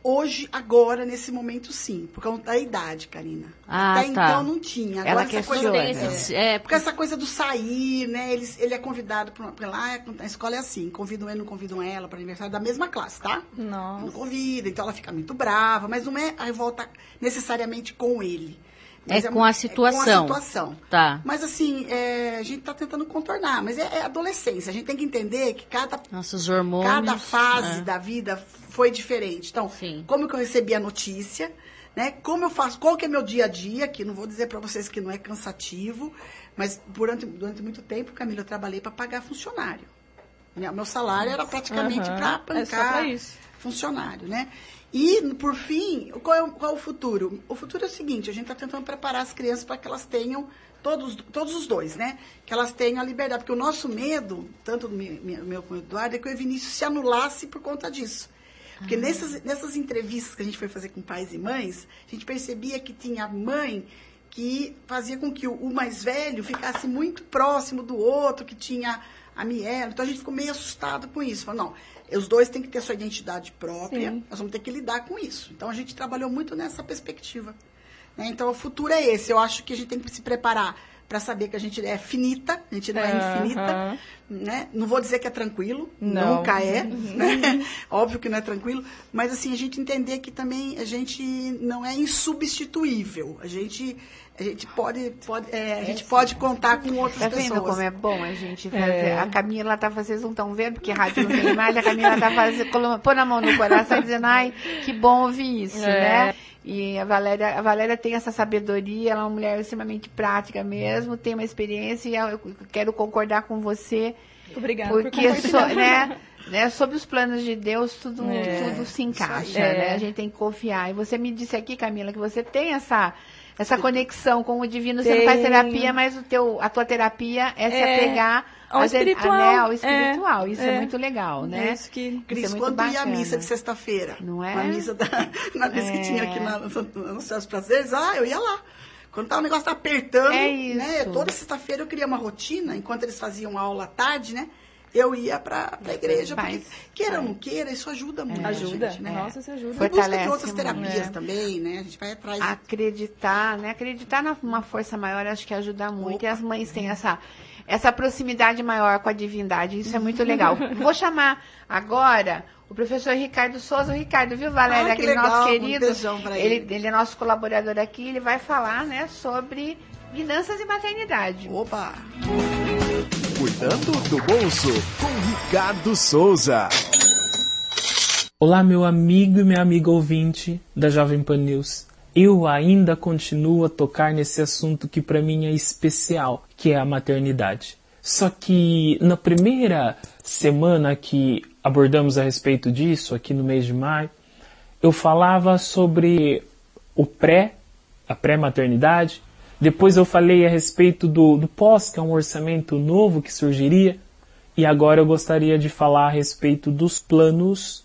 Hoje, agora, nesse momento, sim. Por causa da idade, Karina. Até então não tinha. Agora essa coisa porque essa coisa do sair, né? Ele é convidado para lá, a escola é assim, convidam ele, não convidam ela para aniversário da mesma classe, tá? Nossa. Não convida, então ela fica muito brava, mas não é a revolta necessariamente com ele. Mas com a situação. É com a situação. Tá. Mas assim, a gente está tentando contornar, mas é adolescência. A gente tem que entender que nossos hormônios, cada fase da vida foi diferente. Então, sim, como que eu recebi a notícia, né? Como eu faço, qual que é meu dia a dia, que não vou dizer para vocês que não é cansativo, mas durante muito tempo, Camila, eu trabalhei para pagar funcionário. Meu salário era praticamente para bancar funcionário, né? E, por fim, qual é o futuro? O futuro é o seguinte, a gente está tentando preparar as crianças para que elas tenham, todos os dois, né? Que elas tenham a liberdade. Porque o nosso medo, tanto do meu como do Eduardo, é que o Vinícius se anulasse por conta disso. Porque nessas entrevistas que a gente foi fazer com pais e mães, a gente percebia que tinha mãe que fazia com que o mais velho ficasse muito próximo do outro, que tinha a Miela. Então, a gente ficou meio assustado com isso. Falou, não, os dois têm que ter sua identidade própria, sim, nós vamos ter que lidar com isso. Então, a gente trabalhou muito nessa perspectiva. Né? Então, o futuro é esse. Eu acho que a gente tem que se preparar para saber que a gente é finita, a gente não é infinita. Né? Não vou dizer que é tranquilo, nunca é. Né? Óbvio que não é tranquilo. Mas, assim, a gente entender que também a gente não é insubstituível. A gente pode contar com outras pessoas. Tá vendo como é bom a gente fazer? A Camila vocês não estão vendo, porque rádio não tem imagem, a Camila pondo a mão no coração e dizendo, ai, que bom ouvir isso, né? E a Valéria tem essa sabedoria, ela é uma mulher extremamente prática mesmo, tem uma experiência e eu quero concordar com você. Obrigada. Porque sob os planos de Deus, tudo se encaixa, né? A gente tem que confiar. E você me disse aqui, Camila, que você tem essa conexão com o divino. Você não faz terapia, mas a tua terapia é se apegar ao espiritual. Isso é muito legal, né? Cris, quando ia a missa de sexta-feira? Não é? Na missa que tinha aqui nos Céus Prazeres, eu ia lá. Quando o negócio tá apertando, né? Toda sexta-feira eu queria uma rotina, enquanto eles faziam aula à tarde, né? Eu ia para a igreja, porque queira ou não queira, isso ajuda muito. Ajuda, gente, né? Nossa, isso ajuda. Fortalece de outras terapias também, né? A gente vai atrás. Acreditar, né? Acreditar numa força maior, acho que ajuda muito. E as mães têm essa proximidade maior com a divindade, isso é muito legal. Vou chamar agora o professor Ricardo Souza. O Ricardo, viu, Valéria? Aquele nosso querido. Ele é nosso colaborador aqui, ele vai falar, né, sobre finanças e maternidade. Opa! Cuidando do bolso, com Ricardo Souza. Olá, meu amigo e minha amiga ouvinte da Jovem Pan News. Eu ainda continuo a tocar nesse assunto que para mim é especial, que é a maternidade. Só que na primeira semana que abordamos a respeito disso, aqui no mês de maio, eu falava sobre a pré-maternidade. Depois eu falei a respeito do pós, que é um orçamento novo que surgiria. E agora eu gostaria de falar a respeito dos planos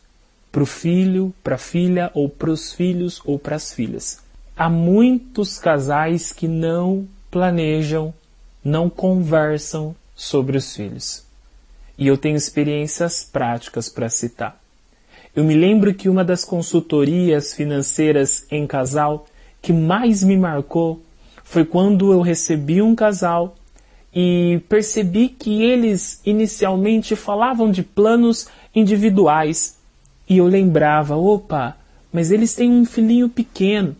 para o filho, para a filha, ou para os filhos ou para as filhas. Há muitos casais que não planejam, não conversam sobre os filhos. E eu tenho experiências práticas para citar. Eu me lembro que uma das consultorias financeiras em casal que mais me marcou foi quando eu recebi um casal e percebi que eles inicialmente falavam de planos individuais. E eu lembrava, mas eles têm um filhinho pequeno.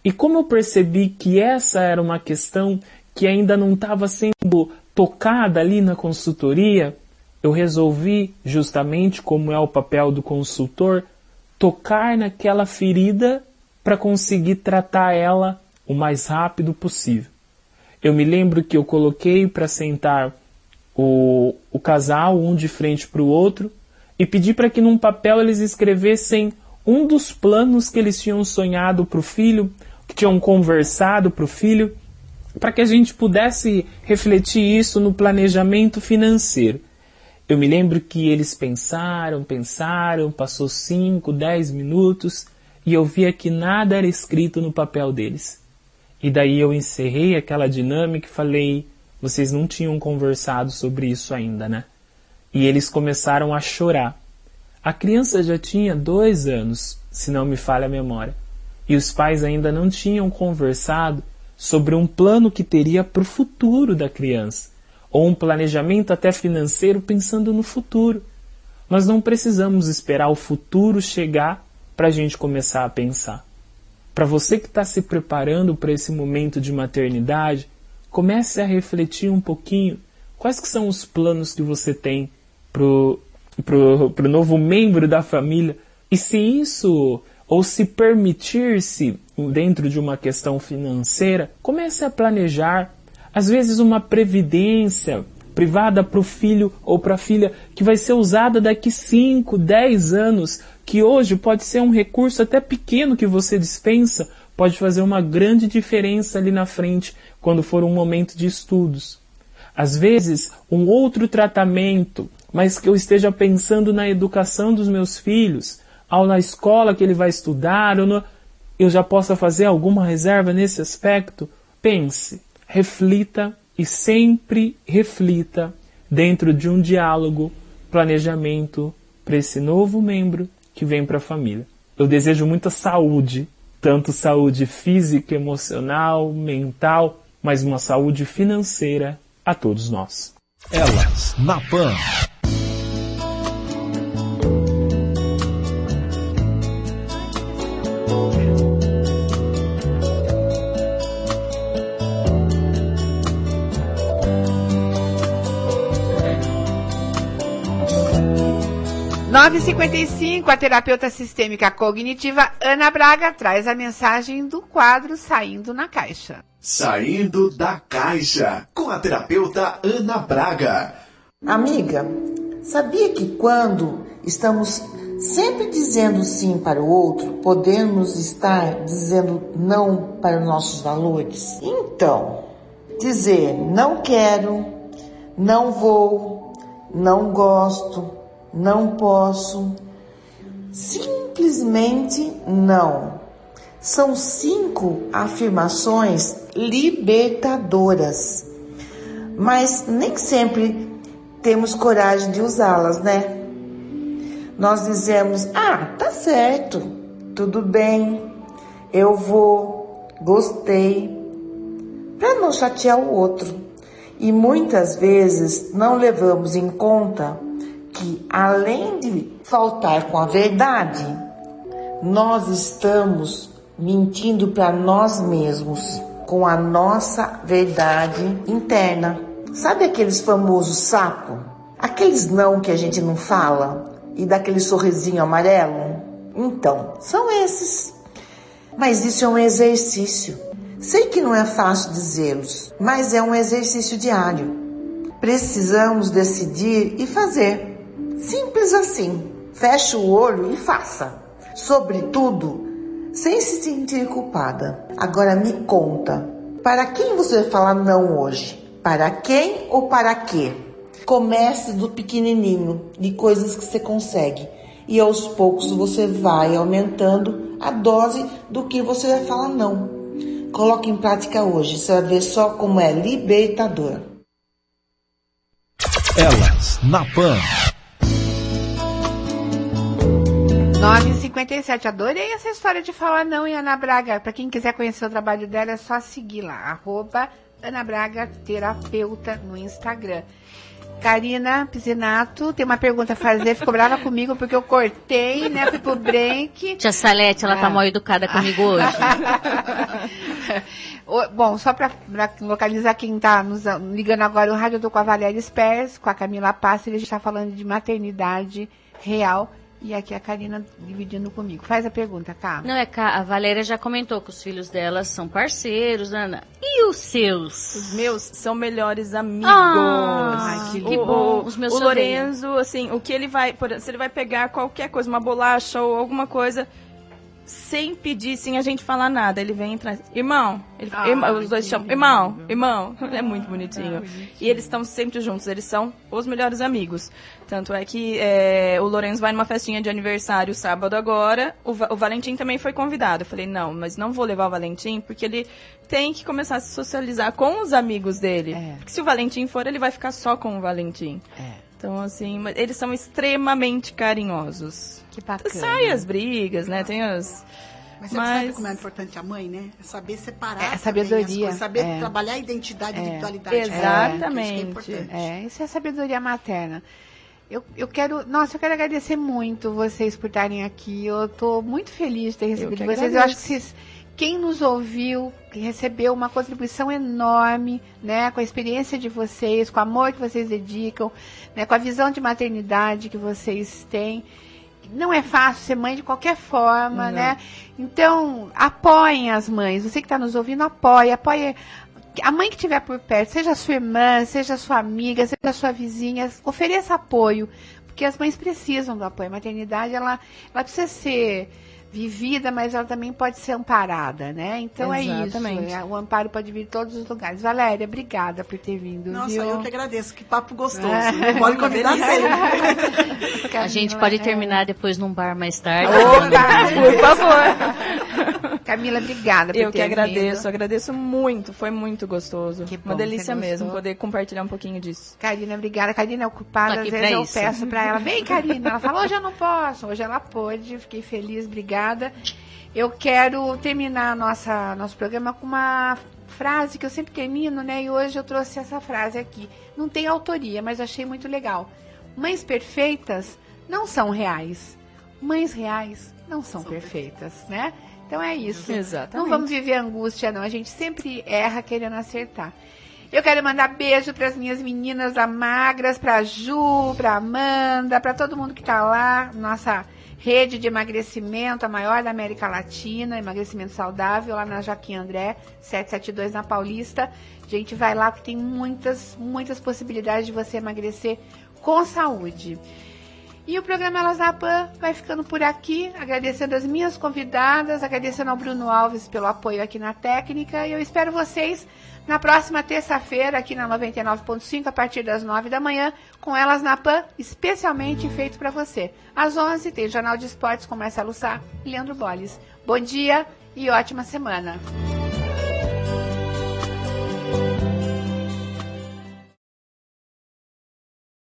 E como eu percebi que essa era uma questão que ainda não estava sendo tocada ali na consultoria, eu resolvi, justamente como é o papel do consultor, tocar naquela ferida para conseguir tratar ela o mais rápido possível. Eu me lembro que eu coloquei para sentar o casal, um de frente para o outro, e pedi para que num papel eles escrevessem um dos planos que eles tinham sonhado para o filho, que tinham conversado para o filho, para que a gente pudesse refletir isso no planejamento financeiro. Eu me lembro que eles pensaram, passou 5, 10 minutos, e eu via que nada era escrito no papel deles. E daí eu encerrei aquela dinâmica e falei, vocês não tinham conversado sobre isso ainda, né? E eles começaram a chorar. A criança já tinha 2 anos se não me falha a memória. E os pais ainda não tinham conversado sobre um plano que teria para o futuro da criança, ou um planejamento até financeiro pensando no futuro. Nós não precisamos esperar o futuro chegar para a gente começar a pensar. Para você que está se preparando para esse momento de maternidade, comece a refletir um pouquinho quais que são os planos que você tem pro novo membro da família. E se isso, ou se permitir-se dentro de uma questão financeira, comece a planejar, às vezes uma previdência privada para o filho ou para a filha que vai ser usada daqui 5, 10 anos, que hoje pode ser um recurso até pequeno que você dispensa, pode fazer uma grande diferença ali na frente, quando for um momento de estudos. Às vezes, um outro tratamento, mas que eu esteja pensando na educação dos meus filhos, ou na escola que ele vai estudar, eu já possa fazer alguma reserva nesse aspecto. Pense, reflita e sempre reflita dentro de um diálogo, planejamento para esse novo membro que vem para a família. Eu desejo muita saúde, tanto saúde física, emocional, mental, mas uma saúde financeira a todos nós. Elas na Pan. (9h55), a terapeuta sistêmica cognitiva Ana Braga traz a mensagem do quadro Saindo na Caixa. Saindo da Caixa, com a terapeuta Ana Braga. Amiga, sabia que quando estamos sempre dizendo sim para o outro, podemos estar dizendo não para os nossos valores? Então, dizer não quero, não vou, não gosto, não posso, simplesmente não. São 5 afirmações libertadoras, mas nem sempre temos coragem de usá-las, né? Nós dizemos, tá certo, tudo bem, eu vou, gostei, para não chatear o outro. E muitas vezes não levamos em conta que, além de faltar com a verdade, nós estamos mentindo para nós mesmos com a nossa verdade interna. Sabe aqueles famosos sapos? Aqueles não que a gente não fala e dá aquele sorrisinho amarelo? Então, são esses. Mas isso é um exercício. Sei que não é fácil dizê-los, mas é um exercício diário. Precisamos decidir e fazer. Simples assim. Feche o olho e faça. Sobretudo, sem se sentir culpada. Agora me conta, para quem você vai falar não hoje? Para quem ou para quê? Comece do pequenininho, de coisas que você consegue. E aos poucos você vai aumentando a dose do que você vai falar não. Coloque em prática hoje, você vai ver só como é libertador. Elas na Pan. 9h57, adorei essa história de falar não em Ana Braga. Para quem quiser conhecer o trabalho dela, é só seguir lá, @Ana Braga Terapeuta no Instagram. Karina Pisinato tem uma pergunta a fazer, ficou brava comigo porque eu cortei, né, fui pro break. Tia Salete, ela tá mal educada comigo hoje. Bom, só para localizar quem tá nos ligando agora, o rádio eu tô com a Valéria Spers, com a Camila Passer, a gente tá falando de maternidade real. E aqui a Karina dividindo comigo. Faz a pergunta, Cá. Não, a Valéria já comentou que os filhos dela são parceiros, Ana. E os seus? Os meus são melhores amigos. Que bom. Os meus o Lorenzo, assim, o que ele vai... Se ele vai pegar qualquer coisa, uma bolacha ou alguma coisa, sem pedir, sem a gente falar nada, ele vem atrás. Irmão. Os dois chamam. Irmão. É muito bonitinho. E eles estão sempre juntos. Eles são os melhores amigos. Tanto é que o Lourenço vai numa festinha de aniversário sábado agora. O Valentim também foi convidado. Eu falei, não, mas não vou levar o Valentim, porque ele tem que começar a se socializar com os amigos dele. Porque se o Valentim for, ele vai ficar só com o Valentim. Então, assim, eles são extremamente carinhosos. Que bacana. Sai as brigas, né? Tem as... Mas você sabe como é importante a mãe, né? É saber separar. É sabedoria. As coisas, saber trabalhar a identidade e individualidade. Exatamente. Isso é sabedoria materna. Eu quero agradecer muito vocês por estarem aqui. Eu estou muito feliz de ter recebido vocês. Eu acho que quem nos ouviu recebeu uma contribuição enorme, né, com a experiência de vocês, com o amor que vocês dedicam, né, com a visão de maternidade que vocês têm. Não é fácil ser mãe de qualquer forma, né? Então, apoiem as mães. Você que está nos ouvindo, apoie a mãe que estiver por perto, seja sua irmã, seja sua amiga, seja sua vizinha, ofereça apoio, porque as mães precisam do apoio. A maternidade, ela precisa ser vivida, mas ela também pode ser amparada, né? Então Exatamente. É isso. O amparo pode vir de todos os lugares. Valéria, obrigada por ter vindo. Nossa, viu? eu que agradeço. Que papo gostoso. Pode convidar sempre. A gente pode terminar depois num bar mais tarde. Por favor. Camila, obrigada por ter vindo. Eu que agradeço. Agradeço muito. Foi muito gostoso. Que bom, uma delícia mesmo poder compartilhar um pouquinho disso. Karina, obrigada. Karina é ocupada, às vezes eu peço para ela, vem Karina. Ela fala, hoje eu não posso. Hoje ela pôde, fiquei feliz, obrigada. Eu quero terminar nosso programa com uma frase que eu sempre termino, né? E hoje eu trouxe essa frase aqui. Não tem autoria, mas achei muito legal. Mães perfeitas não são reais. Mães reais não são perfeitas, né? Então é isso. Exatamente. Não vamos viver angústia, não. A gente sempre erra querendo acertar. Eu quero mandar beijo para as minhas meninas da Magras, para a Ju, para a Amanda, para todo mundo que está lá, nossa rede de emagrecimento, a maior da América Latina, emagrecimento saudável, lá na Joaquim André, 772 na Paulista. A gente vai lá porque tem muitas possibilidades de você emagrecer com saúde. E o programa Elas na Pan vai ficando por aqui, agradecendo as minhas convidadas, agradecendo ao Bruno Alves pelo apoio aqui na técnica. E eu espero vocês na próxima terça-feira, aqui na 99.5, a partir das 9 da manhã, com Elas na Pan, especialmente feito para você. Às 11 tem o Jornal de Esportes com Marcelo Sá e Leandro Bolles. Bom dia e ótima semana.